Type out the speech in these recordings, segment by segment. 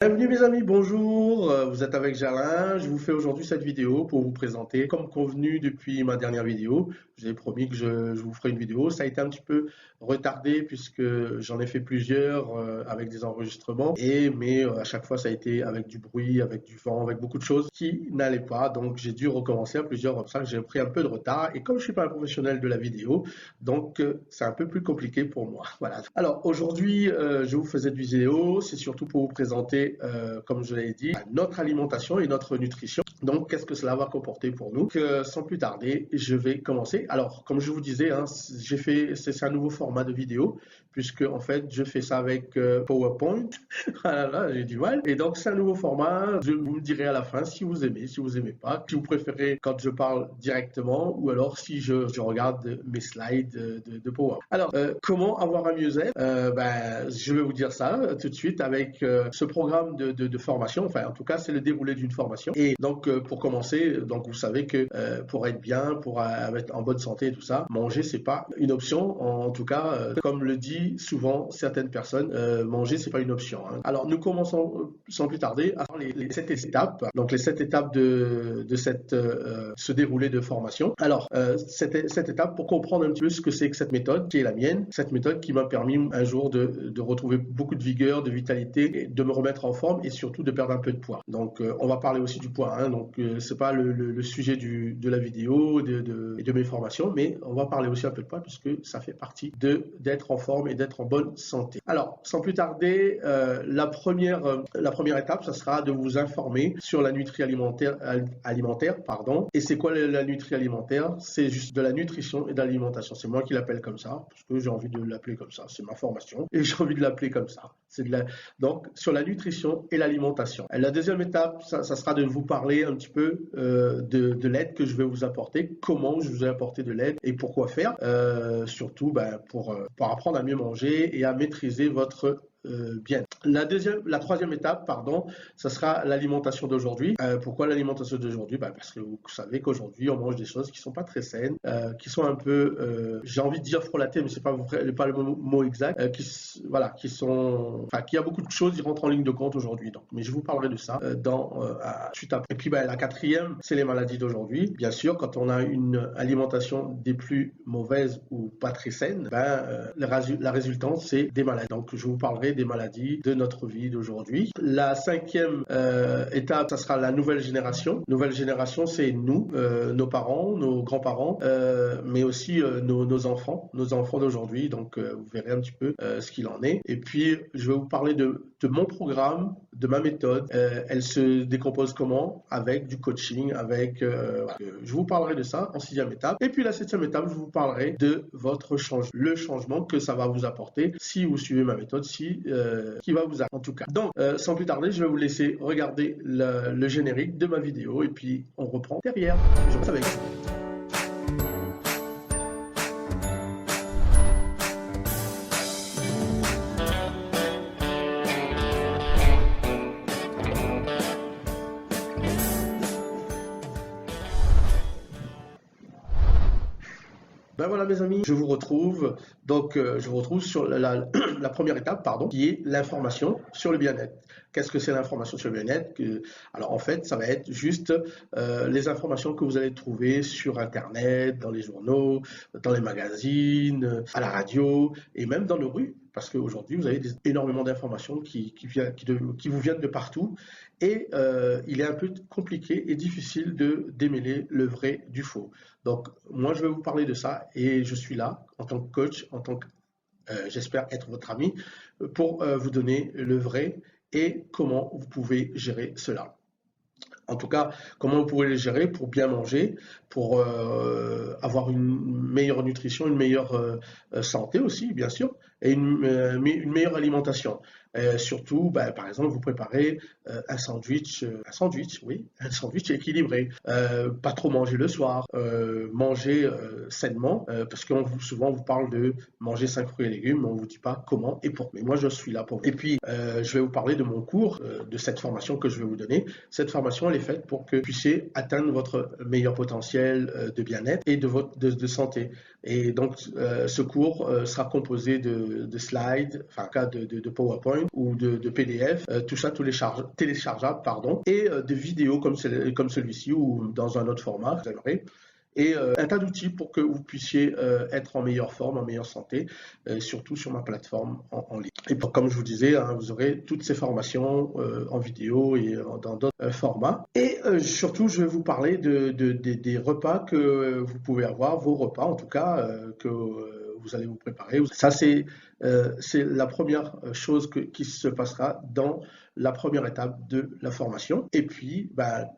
Bienvenue mes amis, bonjour, vous êtes avec Jalin, je vous fais aujourd'hui cette vidéo pour vous présenter comme convenu depuis ma dernière vidéo. Je vous ai promis que je vous ferai une vidéo, ça a été un petit peu retardé puisque j'en ai fait plusieurs avec des enregistrements, mais à chaque fois ça a été avec du bruit, avec du vent, avec beaucoup de choses qui n'allaient pas, donc j'ai dû recommencer à plusieurs obstacles, j'ai pris un peu de retard et comme je ne suis pas un professionnel de la vidéo, donc c'est un peu plus compliqué pour moi. Voilà. Alors aujourd'hui je vous fais cette vidéo, c'est surtout pour vous présenter comme je l'ai dit, notre alimentation et notre nutrition. Donc, qu'est-ce que cela va comporter pour nous? Sans plus tarder, je vais commencer. Alors, comme je vous disais, hein, c'est un nouveau format de vidéo, puisque en fait, je fais ça avec PowerPoint. Ah là là, j'ai du mal. Et donc, c'est un nouveau format. Je vous me dirai à la fin si vous aimez, si vous aimez pas, si vous préférez quand je parle directement, ou alors si je regarde mes slides de PowerPoint. Alors, comment avoir un mieux-être? Je vais vous dire ça tout de suite avec ce programme de formation. Enfin, en tout cas, c'est le déroulé d'une formation. Et donc, pour commencer, donc vous savez que pour être bien, pour être en bonne santé et tout ça, manger, c'est pas une option. En tout cas, comme le dit souvent certaines personnes, manger, c'est pas une option. Hein. Alors, nous commençons sans plus tarder à faire les 7 étapes. Donc, les 7 étapes de ce déroulé de formation. Alors, cette étape pour comprendre un petit peu ce que c'est que cette méthode, qui est la mienne, cette méthode qui m'a permis un jour de retrouver beaucoup de vigueur, de vitalité, de me remettre en forme et surtout de perdre un peu de poids. Donc, on va parler aussi du poids. Hein, donc, c'est pas le sujet de la vidéo et de mes formations, mais on va parler aussi un peu de poids puisque ça fait partie d'être en forme et d'être en bonne santé. Alors, sans plus tarder, la première étape, ça sera de vous informer sur la nutrie alimentaire, pardon. Et c'est quoi la nutrie alimentaire? C'est juste de la nutrition et de l'alimentation. C'est moi qui l'appelle comme ça parce que j'ai envie de l'appeler comme ça. C'est ma formation et j'ai envie de l'appeler comme ça. Donc, sur la nutrition et l'alimentation. La deuxième étape, ça sera de vous parler un petit peu de l'aide que je vais vous apporter, comment je vous ai apporté de l'aide et pourquoi faire, surtout pour apprendre à mieux manger et à maîtriser votre bien. La troisième étape, pardon, ça sera l'alimentation d'aujourd'hui. Pourquoi l'alimentation d'aujourd'hui? Parce que vous savez qu'aujourd'hui, on mange des choses qui sont pas très saines, qui sont un peu, j'ai envie de dire frelatées, mais c'est pas le mot exact, qui a beaucoup de choses qui rentrent en ligne de compte aujourd'hui. Donc, mais je vous parlerai de ça suite après. Et puis, la quatrième, c'est les maladies d'aujourd'hui. Bien sûr, quand on a une alimentation des plus mauvaises ou pas très saine, la résultante, c'est des maladies. Donc, je vous parlerai des maladies de notre vie d'aujourd'hui. La cinquième étape, ça sera la nouvelle génération. Nouvelle génération, c'est nous, nos parents, nos grands-parents, mais aussi nos enfants d'aujourd'hui. Donc, vous verrez un petit peu ce qu'il en est. Et puis, je vais vous parler de mon programme, de ma méthode. Elle se décompose comment? Avec du coaching, voilà. Je vous parlerai de ça en sixième étape. Et puis, la septième étape, je vous parlerai de le changement que ça va vous apporter si vous suivez ma méthode, qui va vous apporter en tout cas. Donc, sans plus tarder, je vais vous laisser regarder le générique de ma vidéo et puis on reprend derrière. Je reste avec vous. Ben voilà mes amis, je vous retrouve. Donc je vous retrouve sur la première étape, pardon, qui est l'information sur le bien-être. Qu'est-ce que c'est l'information sur le bien-être? Alors en fait, ça va être juste les informations que vous allez trouver sur Internet, dans les journaux, dans les magazines, à la radio et même dans nos rues. Parce qu'aujourd'hui, vous avez énormément d'informations qui vous viennent de partout et il est un peu compliqué et difficile de démêler le vrai du faux. Donc, moi, je vais vous parler de ça et je suis là en tant que coach, j'espère être votre ami, pour vous donner le vrai et comment vous pouvez gérer cela. En tout cas, comment vous pouvez les gérer pour bien manger, pour avoir une meilleure nutrition, une meilleure santé aussi, bien sûr, et une meilleure alimentation. Surtout, par exemple, vous préparez un sandwich, oui, un sandwich équilibré. Pas trop manger le soir, manger sainement, parce que souvent on vous parle de manger 5 fruits et légumes, mais on ne vous dit pas comment et pourquoi. Mais moi, je suis là pour vous. Et puis, je vais vous parler de mon cours, de cette formation que je vais vous donner. Cette formation, elle est faite pour que vous puissiez atteindre votre meilleur potentiel de bien-être et de santé. Et donc, ce cours sera composé de slides, enfin, en cas de PowerPoint, PowerPoint ou de PDF, tout ça téléchargeable, pardon, et de vidéos comme celui-ci ou dans un autre format, vous aimerez. Et un tas d'outils pour que vous puissiez être en meilleure forme, en meilleure santé, surtout sur ma plateforme en ligne. Et comme je vous disais, hein, vous aurez toutes ces formations en vidéo et dans d'autres formats. Et surtout, je vais vous parler des repas que vous pouvez avoir, vos repas en tout cas, que vous allez vous préparer. Ça, c'est la première chose qui se passera dans la première étape de la formation. Et puis,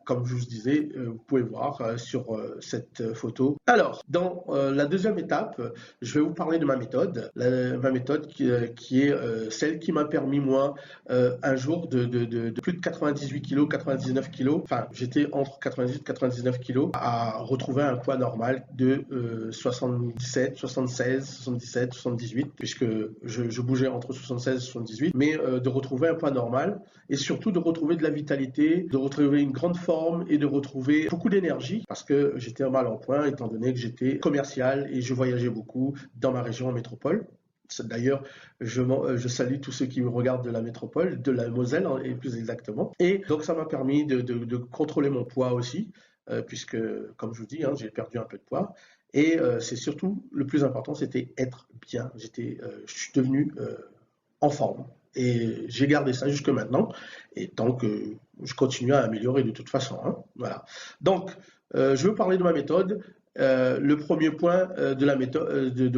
comme je vous disais, vous pouvez voir sur cette photo. Alors, dans la deuxième étape, je vais vous parler de ma méthode. Ma méthode qui est celle qui m'a permis, moi, un jour de plus de 98 kg, 99 kg, enfin, j'étais entre 98 et 99 kg, à retrouver un poids normal de 77, 76, 77, 78, puisque je bougeais entre 76 et 78, mais de retrouver un poids normal et surtout de retrouver de la vitalité, de retrouver une grande forme et de retrouver beaucoup d'énergie parce que j'étais mal en point étant donné que j'étais commercial et je voyageais beaucoup dans ma région en métropole. D'ailleurs, je salue tous ceux qui me regardent de la métropole, de la Moselle et plus exactement. Et donc ça m'a permis de contrôler mon poids aussi, puisque comme je vous dis, hein, j'ai perdu un peu de poids. Et c'est surtout, le plus important, c'était être bien. Je suis devenu en forme. Et j'ai gardé ça jusque maintenant. Et tant que je continue à améliorer de toute façon. Hein, voilà. Donc, je vais vous parler de ma méthode. Le premier point de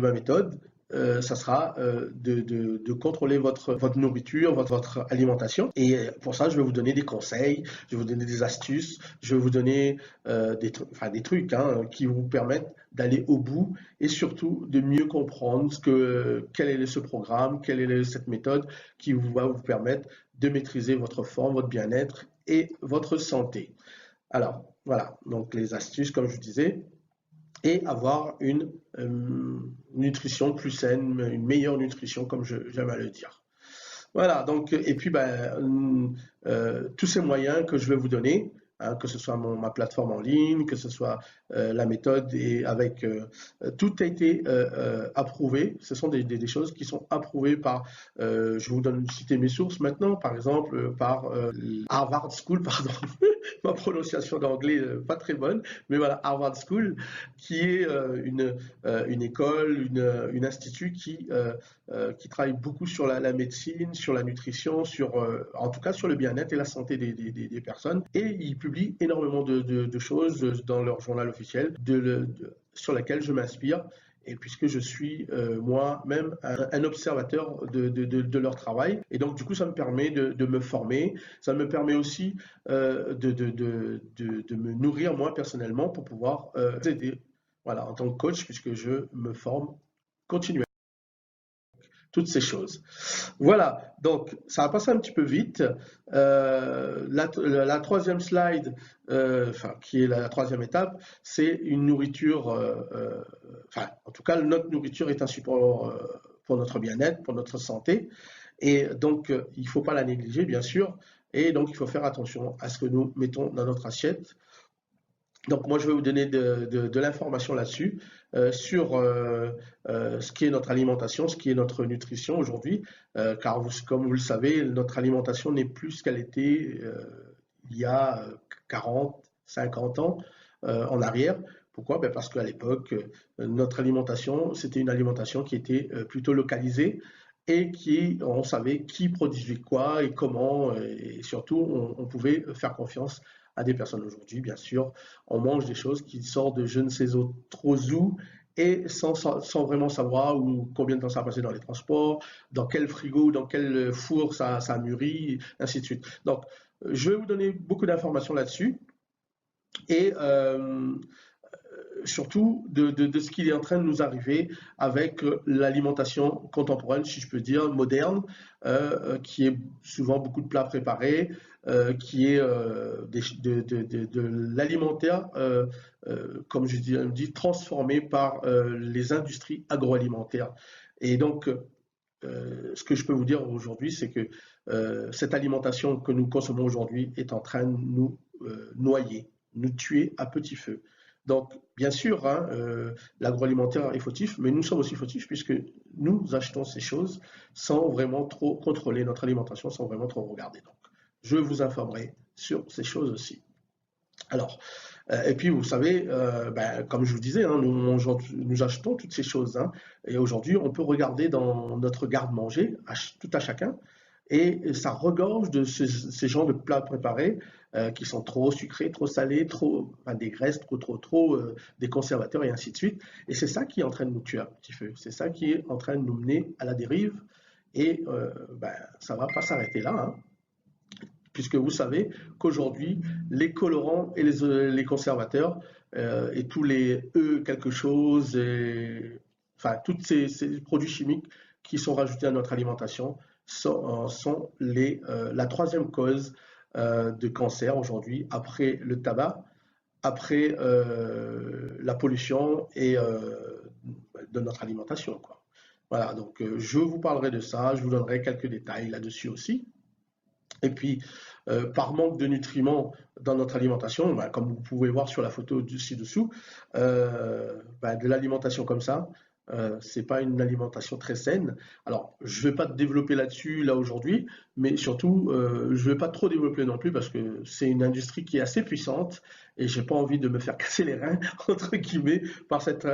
ma méthode, ça sera de contrôler votre nourriture, votre alimentation. Et pour ça, je vais vous donner des conseils, je vais vous donner des astuces, je vais vous donner des trucs hein, qui vous permettent d'aller au bout et surtout de mieux comprendre quel est ce programme, quelle est cette méthode qui va vous permettre de maîtriser votre forme, votre bien-être et votre santé. Alors, voilà, donc les astuces, comme je vous disais, et avoir une nutrition plus saine, une meilleure nutrition, comme j'aime à le dire. Voilà, donc, et puis tous ces moyens que je vais vous donner, hein, que ce soit ma plateforme en ligne, que ce soit la méthode, et avec tout a été approuvé. Ce sont des choses qui sont approuvées par, je vous donne citer mes sources maintenant, par exemple par Harvard School, pardon, ma prononciation d'anglais pas très bonne, mais voilà, Harvard School, qui est une école, une institut qui travaille beaucoup sur la médecine, sur la nutrition, en tout cas sur le bien-être et la santé des personnes. Et ils publient énormément de choses dans leur journal officiel sur laquelle je m'inspire. Et puisque je suis moi-même un observateur de leur travail. Et donc, du coup, ça me permet de me former. Ça me permet aussi de me nourrir moi personnellement pour pouvoir aider voilà, en tant que coach, puisque je me forme continuellement. Toutes ces choses. Voilà, donc ça va passer un petit peu vite. La troisième slide, qui est la troisième étape, c'est une nourriture, en tout cas, notre nourriture est un support pour notre bien-être, pour notre santé. Et donc, il ne faut pas la négliger, bien sûr. Et donc, il faut faire attention à ce que nous mettons dans notre assiette. Donc, moi, je vais vous donner de l'information là-dessus, sur ce qui est notre alimentation, ce qui est notre nutrition aujourd'hui, car comme vous le savez, notre alimentation n'est plus ce qu'elle était il y a 40, 50 ans en arrière. Pourquoi? Parce qu'à l'époque, notre alimentation, c'était une alimentation qui était plutôt localisée et on savait qui produisait quoi et comment, et surtout, on pouvait faire confiance à des personnes. Aujourd'hui, bien sûr, on mange des choses qui sortent de je ne sais trop où et sans vraiment savoir combien de temps ça a passé dans les transports, dans quel frigo, dans quel four ça a mûri, ainsi de suite. Donc, je vais vous donner beaucoup d'informations là-dessus et surtout de ce qui est en train de nous arriver avec l'alimentation contemporaine, si je peux dire, moderne, qui est souvent beaucoup de plats préparés, qui est de l'alimentaire, comme je dis, transformé par les industries agroalimentaires. Et donc, ce que je peux vous dire aujourd'hui, c'est que cette alimentation que nous consommons aujourd'hui est en train de nous noyer, nous tuer à petit feu. Donc, bien sûr, hein, l'agroalimentaire est fautif, mais nous sommes aussi fautifs puisque nous achetons ces choses sans vraiment trop contrôler notre alimentation, sans vraiment trop regarder. Donc, je vous informerai sur ces choses aussi. Alors, et puis vous savez, comme je vous disais, hein, nous achetons toutes ces choses, hein, et aujourd'hui, on peut regarder dans notre garde-manger, tout à chacun, et ça regorge de ces genres de plats préparés qui sont trop sucrés, trop salés, trop, enfin, des graisses, trop, des conservateurs et ainsi de suite. Et c'est ça qui est en train de nous tuer un petit peu. C'est ça qui est en train de nous mener à la dérive. Et ça ne va pas s'arrêter là, hein, puisque vous savez qu'aujourd'hui, les colorants et les conservateurs et tous les E quelque chose, enfin, tous ces produits chimiques qui sont rajoutés à notre alimentation sont la troisième cause de cancer aujourd'hui, après le tabac, après la pollution et de notre alimentation, quoi. Voilà, donc je vous parlerai de ça, je vous donnerai quelques détails là-dessus aussi. Et puis, par manque de nutriments dans notre alimentation, comme vous pouvez voir sur la photo ci-dessous, de l'alimentation comme ça, c'est pas une alimentation très saine. Alors, je vais pas développer là-dessus là aujourd'hui, mais surtout, je vais pas trop développer non plus parce que c'est une industrie qui est assez puissante et j'ai pas envie de me faire casser les reins entre guillemets par cette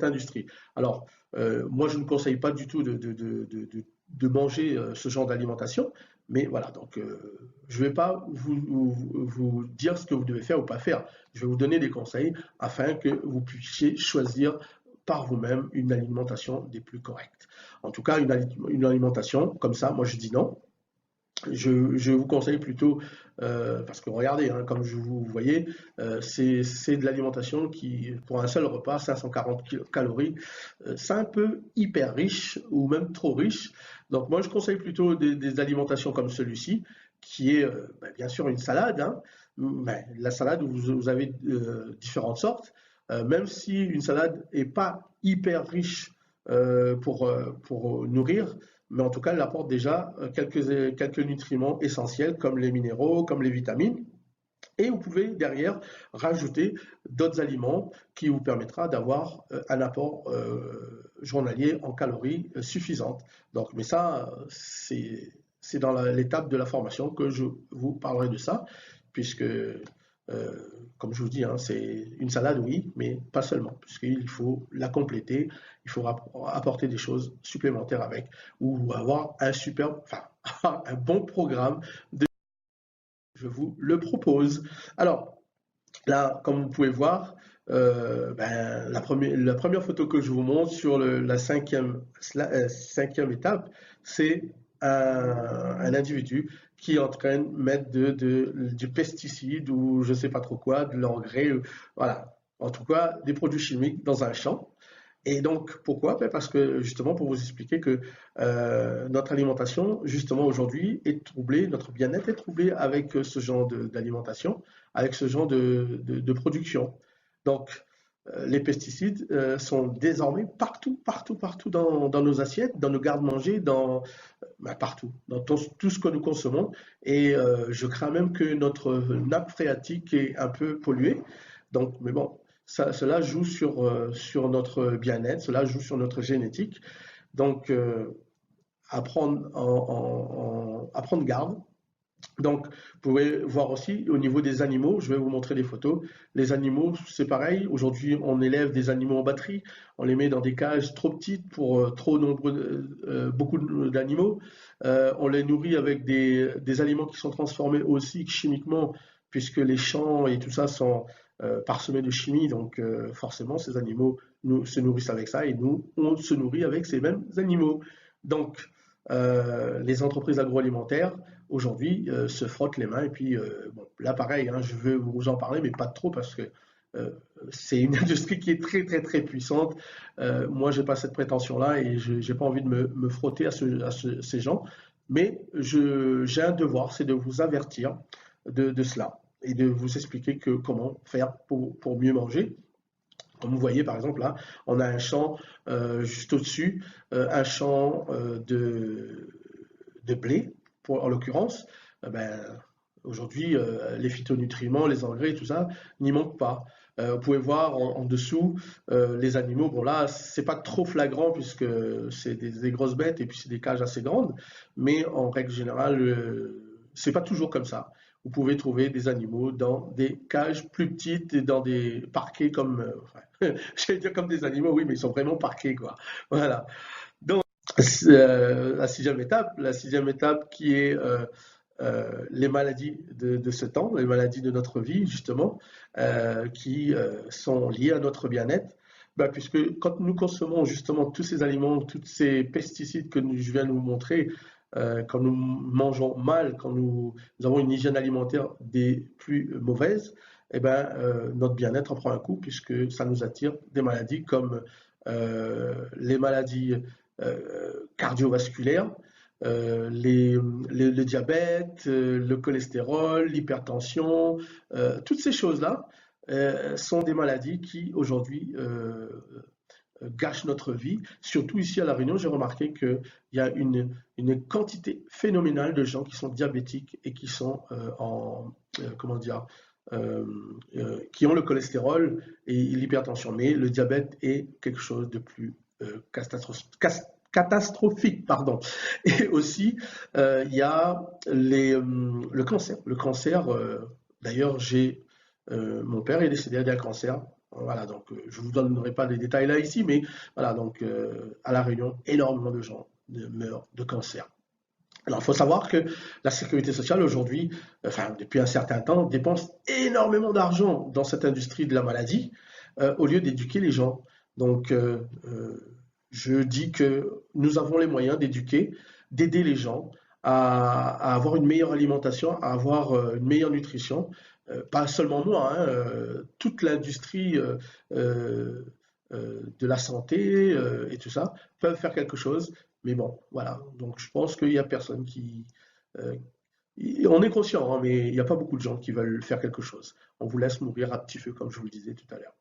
industrie. Alors, moi, je ne conseille pas du tout de manger ce genre d'alimentation. Mais voilà, donc je ne vais pas vous dire ce que vous devez faire ou pas faire. Je vais vous donner des conseils afin que vous puissiez choisir par vous-même une alimentation des plus correctes. En tout cas, une alimentation comme ça, moi je dis non. Je vous conseille plutôt, parce que regardez, hein, comme vous voyez, c'est de l'alimentation qui, pour un seul repas, 540 calories, c'est un peu hyper riche ou même trop riche. Donc moi, je conseille plutôt des alimentations comme celui-ci, qui est bien sûr une salade, hein. La salade, vous avez différentes sortes. Même si une salade n'est pas hyper riche pour nourrir, mais en tout cas, elle apporte déjà quelques nutriments essentiels comme les minéraux, comme les vitamines. Et vous pouvez derrière rajouter d'autres aliments qui vous permettra d'avoir un apport journalier en calories suffisante. Donc, mais ça, c'est dans l'étape de la formation que je vous parlerai de ça, puisque comme je vous dis, hein, c'est une salade, oui, mais pas seulement, puisqu'il faut la compléter, il faut apporter des choses supplémentaires avec, ou avoir enfin, un bon programme de je vous le propose. Alors, là, comme vous pouvez voir, la première photo que je vous montre sur la cinquième étape, c'est un individu qui est en train de mettre du pesticide ou je ne sais pas trop quoi, de l'engrais, voilà. En tout cas, des produits chimiques dans un champ. Et donc, pourquoi? Parce que justement, pour vous expliquer que notre alimentation, justement, aujourd'hui, est troublée, notre bien-être est troublé avec ce genre d'alimentation, avec ce genre de production. Donc, les pesticides sont désormais partout dans nos assiettes, dans nos garde-manger, partout, dans tout ce que nous consommons. Et je crains même que notre nappe phréatique est un peu polluée. Donc, mais bon, cela joue sur notre bien-être, cela joue sur notre génétique. Donc, à prendre garde. Donc, vous pouvez voir aussi au niveau des animaux, je vais vous montrer des photos. Les animaux, c'est pareil. Aujourd'hui, on élève des animaux en batterie. On les met dans des cages trop petites pour beaucoup d'animaux. On les nourrit avec des aliments qui sont transformés aussi chimiquement, puisque les champs et tout ça sont parsemés de chimie. Donc, forcément, ces animaux se nourrissent avec ça et nous, on se nourrit avec ces mêmes animaux. Donc, les entreprises agroalimentaires aujourd'hui se frottent les mains et puis bon, là pareil, hein, je veux vous en parler mais pas trop parce que euh, c'est une industrie qui est très puissante. Moi j'ai pas cette prétention là et je n'ai pas envie de me frotter à ces gens, mais j'ai un devoir, c'est de vous avertir de cela et de vous expliquer comment faire pour mieux manger. Comme vous voyez, par exemple, là, on a un champ juste au-dessus, un champ de blé, en l'occurrence. Aujourd'hui, les phytonutriments, les engrais, tout ça, n'y manquent pas. Vous pouvez voir en dessous les animaux. Bon là, c'est pas trop flagrant puisque c'est des grosses bêtes et puis c'est des cages assez grandes, mais en règle générale, c'est pas toujours comme ça. Vous pouvez trouver des animaux dans des cages plus petites et dans des parquets comme, enfin, j'allais dire comme des animaux, oui, mais ils sont vraiment parqués, quoi. Voilà. Donc, la sixième étape qui est les maladies de ce temps, les maladies de notre vie, justement, qui sont liées à notre bien-être. Ben, puisque quand nous consommons justement tous ces aliments, tous ces pesticides que je viens de vous montrer, quand nous mangeons mal, quand nous avons une hygiène alimentaire des plus mauvaises, eh ben, notre bien-être en prend un coup puisque ça nous attire des maladies comme les maladies cardiovasculaires, le diabète, le cholestérol, l'hypertension, toutes ces choses-là sont des maladies qui aujourd'hui gâchent notre vie. Surtout ici à La Réunion, j'ai remarqué qu'il y a une quantité phénoménale de gens qui sont diabétiques et qui sont comment dire, qui ont le cholestérol et l'hypertension. Mais le diabète est quelque chose de plus catastrophique, pardon. Et aussi, il y a le cancer. Le cancer, d'ailleurs, mon père est décédé d'un cancer. Voilà, donc je ne vous donnerai pas les détails là ici, mais voilà, donc à La Réunion, énormément de gens meurent de cancer. Alors, il faut savoir que la sécurité sociale aujourd'hui, enfin depuis un certain temps, dépense énormément d'argent dans cette industrie de la maladie au lieu d'éduquer les gens. Donc, je dis que nous avons les moyens d'éduquer, d'aider les gens à avoir une meilleure alimentation, à avoir une meilleure nutrition. Pas seulement moi, hein, toute l'industrie de la santé et tout ça peuvent faire quelque chose. Mais bon, voilà. Donc je pense qu'il n'y a personne qui... euh, on est conscient, hein, mais il n'y a pas beaucoup de gens qui veulent faire quelque chose. On vous laisse mourir à petit feu, comme je vous le disais tout à l'heure.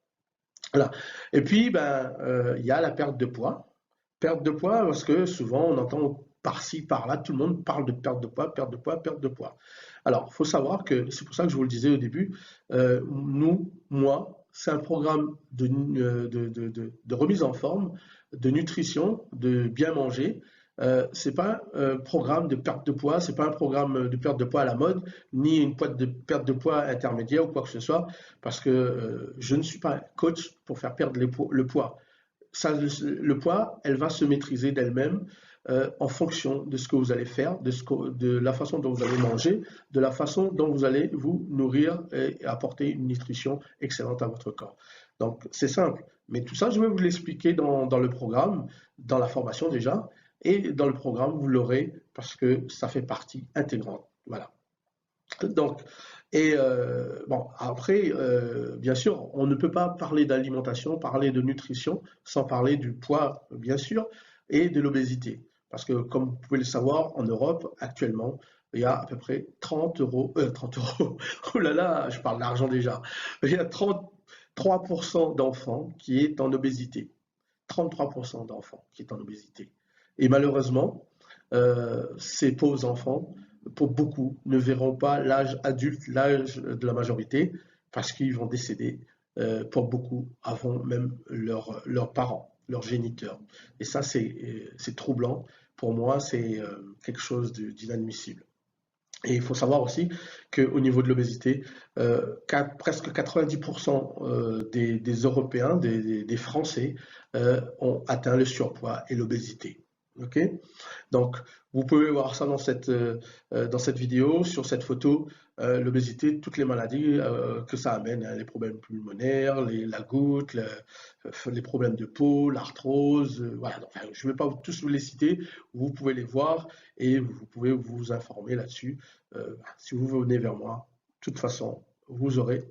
Voilà. Et puis, ben, il y a la perte de poids. Perte de poids, parce que souvent, on entend par-ci, par-là, tout le monde parle de perte de poids, perte de poids, perte de poids. Alors, il faut savoir que, c'est pour ça que je vous le disais au début, moi, c'est un programme de remise en forme, de nutrition, de bien manger. C'est pas un programme de perte de poids, c'est pas un programme de perte de poids à la mode, ni une boîte de perte de poids intermédiaire ou quoi que ce soit, parce que je ne suis pas coach pour faire perdre le poids. Ça, le poids, elle va se maîtriser d'elle-même en fonction de ce que vous allez faire, de la façon dont vous allez manger, de la façon dont vous allez vous nourrir et apporter une nutrition excellente à votre corps. Donc, c'est simple. Mais tout ça, je vais vous l'expliquer dans le programme, dans la formation déjà, et dans le programme, vous l'aurez parce que ça fait partie intégrante. Voilà. Donc, et bon, après, bien sûr, on ne peut pas parler d'alimentation, parler de nutrition, sans parler du poids, bien sûr, et de l'obésité. Parce que, comme vous pouvez le savoir, en Europe, actuellement, il y a à peu près 30 euros, oh là là, je parle d'argent déjà, il y a 33% d'enfants qui est en obésité. 33% d'enfants qui est en obésité. Et malheureusement, ces pauvres enfants, pour beaucoup, ne verront pas l'âge adulte, l'âge de la majorité, parce qu'ils vont décéder, pour beaucoup, avant même leurs parents, leurs géniteurs. Et ça, c'est troublant. Pour moi, c'est quelque chose d'inadmissible. Et il faut savoir aussi qu'au niveau de l'obésité, presque 90% des Européens, des Français, ont atteint le surpoids et l'obésité. Ok. Donc, vous pouvez voir ça dans cette vidéo, sur cette photo, l'obésité, toutes les maladies que ça amène, hein, les problèmes pulmonaires, la goutte, les problèmes de peau, l'arthrose, voilà. Donc, enfin, je ne vais pas tous vous les citer, vous pouvez les voir et vous pouvez vous informer là-dessus. Si vous venez vers moi, de toute façon, vous aurez.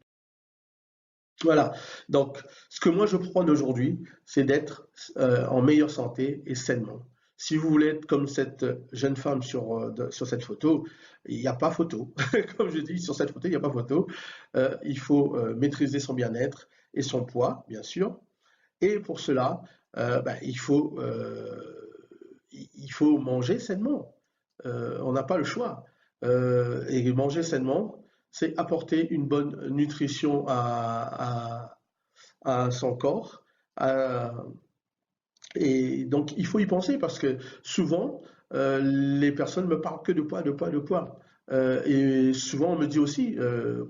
Voilà. Donc, ce que moi je prône aujourd'hui, c'est d'être en meilleure santé et sainement. Si vous voulez être comme cette jeune femme sur cette photo, il n'y a pas photo. Comme je dis, sur cette photo, il n'y a pas photo. Il faut maîtriser son bien-être et son poids, bien sûr. Et pour cela, il faut manger sainement. On n'a pas le choix. Et manger sainement, c'est apporter une bonne nutrition à son corps. à- et donc, il faut y penser parce que souvent, les personnes me parlent que de poids, de poids, de poids. Et souvent, on me dit aussi,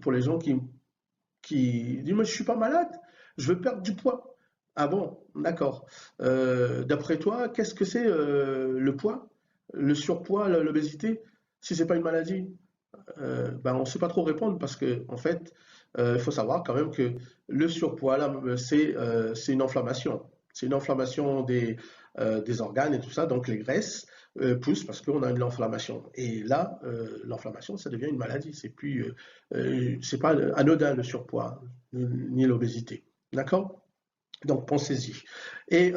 pour les gens qui disent, moi, je suis pas malade, je veux perdre du poids. Ah bon, d'accord. D'après toi, qu'est-ce que c'est le poids, le surpoids, l'obésité, si c'est pas une maladie? Ben, on ne sait pas trop répondre parce que, en fait, il faut savoir quand même que le surpoids, là, c'est une inflammation. C'est une inflammation des organes et tout ça. Donc, les graisses poussent parce qu'on a une inflammation. Et là, l'inflammation, ça devient une maladie. C'est pas anodin le surpoids ni l'obésité. D'accord? Donc pensez-y. Et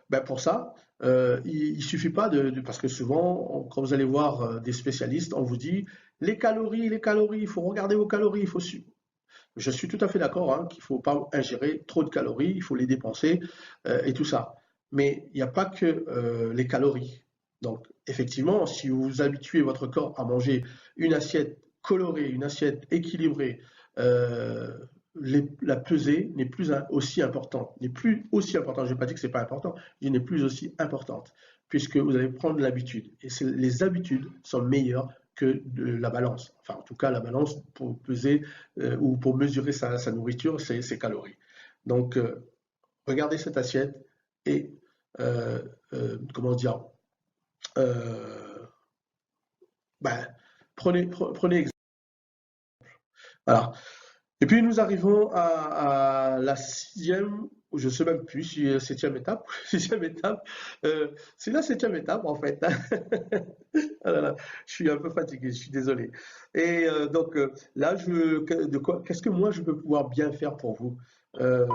ben pour ça, il ne suffit pas parce que souvent, quand vous allez voir des spécialistes, on vous dit les calories, il faut regarder vos calories. Je suis tout à fait d'accord hein, qu'il ne faut pas ingérer trop de calories, il faut les dépenser et tout ça. Mais il n'y a pas que les calories. Donc effectivement, si vous habituez votre corps à manger une assiette colorée, une assiette équilibrée, euh, la pesée n'est plus aussi importante. N'est plus aussi importante. Je n'ai pas dit que ce n'est pas important, je dis n'est plus aussi importante, puisque vous allez prendre l'habitude. Et les habitudes sont meilleures que de la balance. Enfin, en tout cas, la balance pour peser ou pour mesurer sa nourriture, c'est ses calories. Donc, regardez cette assiette et, euh, comment dire, euh, ben, prenez exemple. Voilà. Et puis nous arrivons à la sixième, ou je ne sais même plus si septième étape, sixième étape. C'est la septième étape en fait. Ah là là, je suis un peu fatigué, je suis désolé. Et donc là, qu'est-ce que moi je peux pouvoir bien faire pour vous? Euh,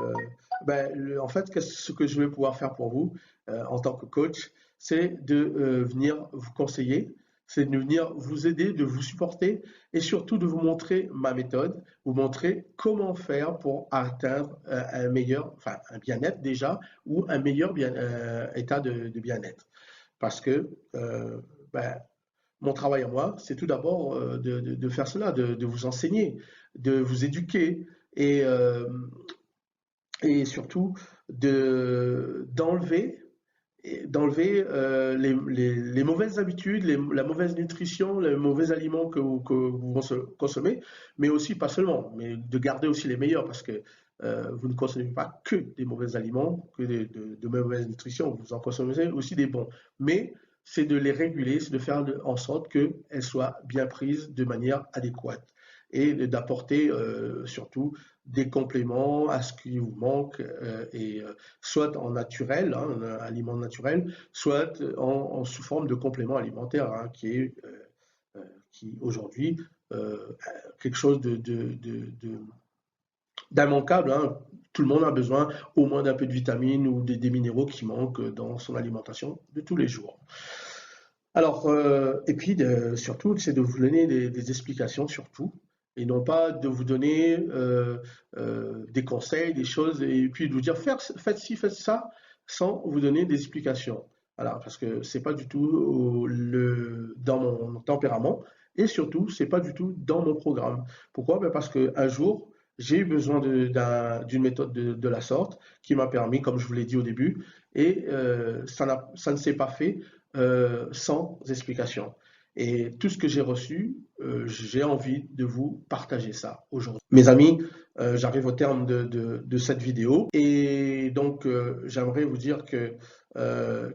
en fait, ce que je vais pouvoir faire pour vous en tant que coach, c'est de venir vous conseiller, c'est de venir vous aider, de vous supporter et surtout de vous montrer ma méthode, vous montrer comment faire pour atteindre un meilleur, enfin un bien-être déjà, ou un meilleur état de bien-être. Parce que ben, mon travail à moi, c'est tout d'abord de faire cela, de vous enseigner, de vous éduquer et, euh, et surtout d'enlever les mauvaises habitudes, la mauvaise nutrition, les mauvais aliments que vous consommez, mais aussi pas seulement, mais de garder aussi les meilleurs parce que vous ne consommez pas que des mauvais aliments, que de mauvaise nutrition, vous en consommez aussi des bons. Mais c'est de les réguler, c'est de faire en sorte qu'elles soient bien prises de manière adéquate et d'apporter surtout des compléments à ce qui vous manque soit en naturel, hein, un aliment naturel, soit sous forme de complément alimentaire hein, qui aujourd'hui quelque chose d'immanquable. Hein. Tout le monde a besoin au moins d'un peu de vitamines ou des minéraux qui manquent dans son alimentation de tous les jours. Alors, et puis surtout, c'est de vous donner des explications sur tout, et non pas de vous donner des conseils, des choses, et puis de vous dire faites ci, faites ça, sans vous donner des explications. Voilà, parce que c'est pas du tout dans mon tempérament, et surtout, c'est pas du tout dans mon programme. Pourquoi? Ben parce qu'un jour, j'ai eu besoin d'une méthode de la sorte qui m'a permis, comme je vous l'ai dit au début, et ça ne s'est pas fait sans explication. Et tout ce que j'ai reçu, j'ai envie de vous partager ça aujourd'hui. Mes amis, j'arrive au terme de cette vidéo et donc j'aimerais vous dire que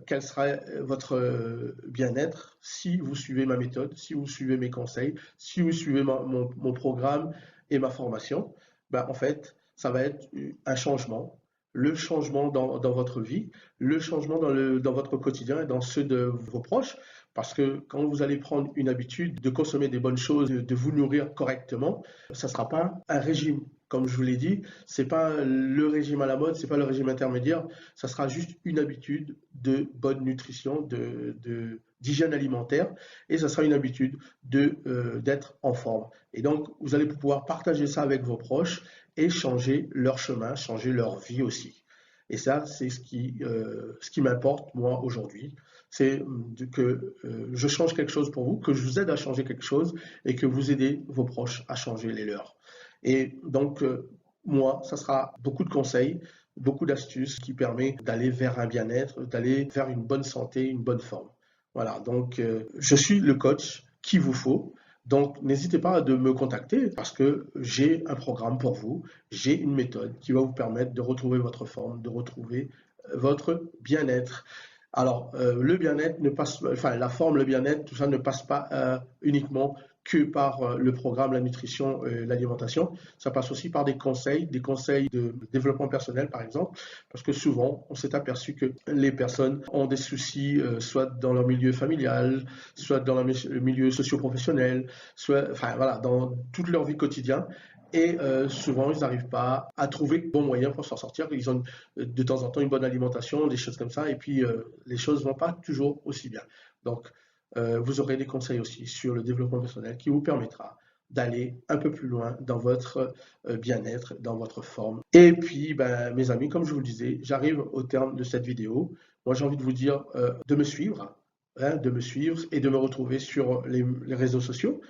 quel sera votre bien-être si vous suivez ma méthode, si vous suivez mes conseils, si vous suivez mon programme et ma formation. Ben, en fait, ça va être un changement, le changement dans votre vie, le changement dans votre quotidien et dans ceux de vos proches. Parce que quand vous allez prendre une habitude de consommer des bonnes choses, de vous nourrir correctement, ça ne sera pas un régime. Comme je vous l'ai dit, c'est pas le régime à la mode, c'est pas le régime intermédiaire, ça sera juste une habitude de bonne nutrition, d'hygiène alimentaire, et ça sera une habitude d'être en forme. Et donc, vous allez pouvoir partager ça avec vos proches et changer leur chemin, changer leur vie aussi. Et ça, c'est ce qui m'importe, moi, aujourd'hui. C'est que je change quelque chose pour vous, que je vous aide à changer quelque chose et que vous aidez vos proches à changer les leurs. Et donc, moi, ça sera beaucoup de conseils, beaucoup d'astuces qui permettent d'aller vers un bien-être, d'aller vers une bonne santé, une bonne forme. Voilà, donc je suis le coach qu'il vous faut. Donc n'hésitez pas à me contacter parce que j'ai un programme pour vous, j'ai une méthode qui va vous permettre de retrouver votre forme, de retrouver votre bien-être. Alors, le bien-être ne passe, enfin la forme, le bien-être, tout ça ne passe pas uniquement que par le programme, la nutrition, l'alimentation. Ça passe aussi par des conseils de développement personnel, par exemple, parce que souvent, on s'est aperçu que les personnes ont des soucis, soit dans leur milieu familial, soit dans le milieu socio-professionnel, soit, enfin voilà, dans toute leur vie quotidienne. Et souvent, ils n'arrivent pas à trouver le bon moyen pour s'en sortir. Ils ont de temps en temps une bonne alimentation, des choses comme ça, et puis les choses ne vont pas toujours aussi bien. Donc, vous aurez des conseils aussi sur le développement personnel qui vous permettra d'aller un peu plus loin dans votre bien-être, dans votre forme. Et puis, ben, mes amis, comme je vous le disais, j'arrive au terme de cette vidéo. Moi, j'ai envie de vous dire de me suivre, hein, de me suivre et de me retrouver sur les réseaux sociaux,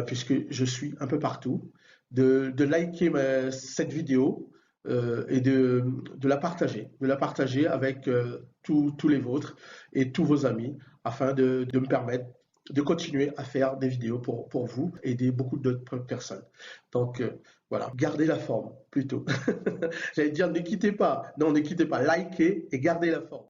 puisque je suis un peu partout, de liker cette vidéo et de la partager avec tous les vôtres et tous vos amis afin de me permettre de continuer à faire des vidéos pour vous et aider beaucoup d'autres personnes. Donc voilà, gardez la forme plutôt. J'allais dire ne quittez pas, non ne quittez pas, likez et gardez la forme.